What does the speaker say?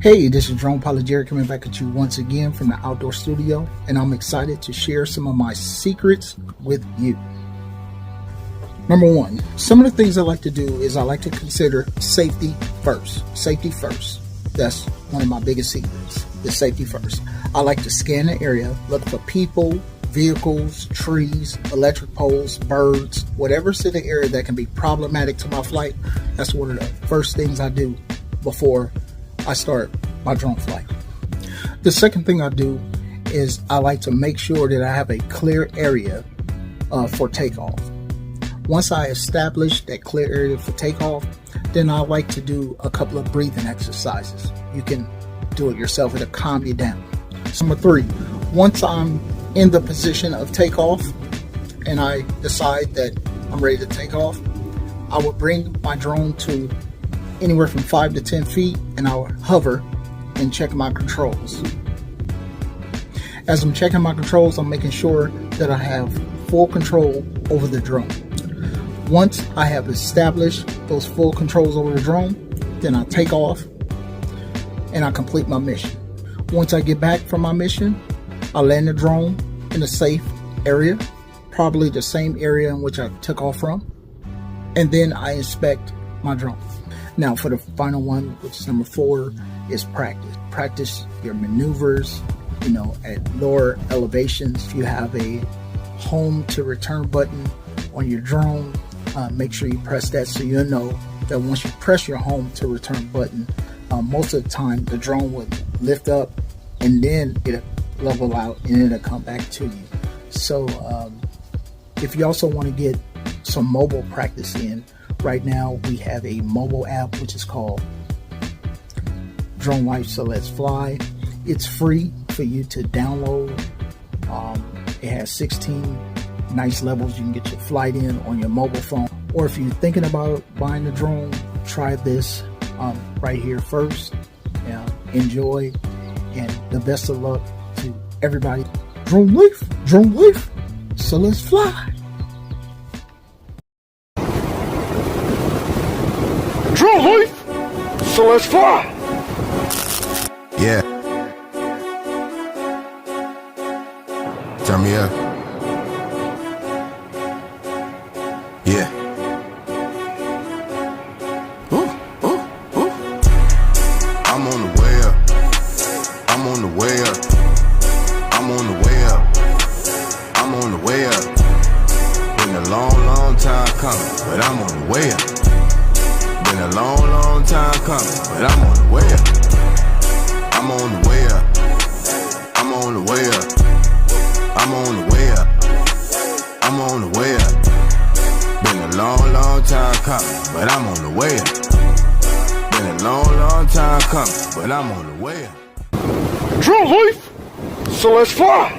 Hey, this is Drone Pilot Jerry coming back at you once again from the outdoor studio, and I'm excited to share some of my secrets with you. Number one, some of the things I like to do is I like to consider safety first. Safety first. That's one of my biggest secrets, is safety first. I like to scan the area, look for people, vehicles, trees, electric poles, birds, whatever's in the area that can be problematic to my flight. That's one of the first things I do before I start my drone flight. The second thing I do is I like to make sure that I have a clear area for takeoff. Once I establish that clear area for takeoff, then I like to do a couple of breathing exercises. You can do it yourself, it'll calm you down. Number three, once I'm in the position of takeoff and I decide that I'm ready to take off, I will bring my drone to anywhere from 5 to 10 feet and I'll hover and check my controls. As I'm checking my controls, I'm making sure that I have full control over the drone. Once I have established those full controls over the drone, then I take off and I complete my mission. Once I get back from my mission, I land the drone in a safe area, probably the same area in which I took off from, and then I inspect my drone. Now for the final one, which is number 4, is practice. Practice your maneuvers, at lower elevations. If you have a home to return button on your drone, make sure you press that so you'll know that once you press your home to return button, most of the time the drone will lift up and then it'll level out and it'll come back to you. So if you also want to get some mobile practice in, right now we have a mobile app which is called Drone Life So Let's Fly. It's free for you to download. It has 16 nice levels you can get your flight in on your mobile phone. Or if you're thinking about buying a drone, try this right here first. Enjoy, and the best of luck to everybody. Drone Life, so let's fly. Drone Life, so let's fly. Yeah. Turn me up. Yeah. Ooh, ooh, ooh. I'm on the way up. I'm on the way up. I'm on the way up. I'm on the way up. Been a long, long time coming, but I'm on the way up. Been a long, long time coming, but I'm on the way up. I'm on the way up. I'm on the way up. I'm on the way up. I'm on the way up. Been a long, long time coming, but I'm on the way up. Been a long, long time coming, but I'm on the way up. Drone Life, so let's fly.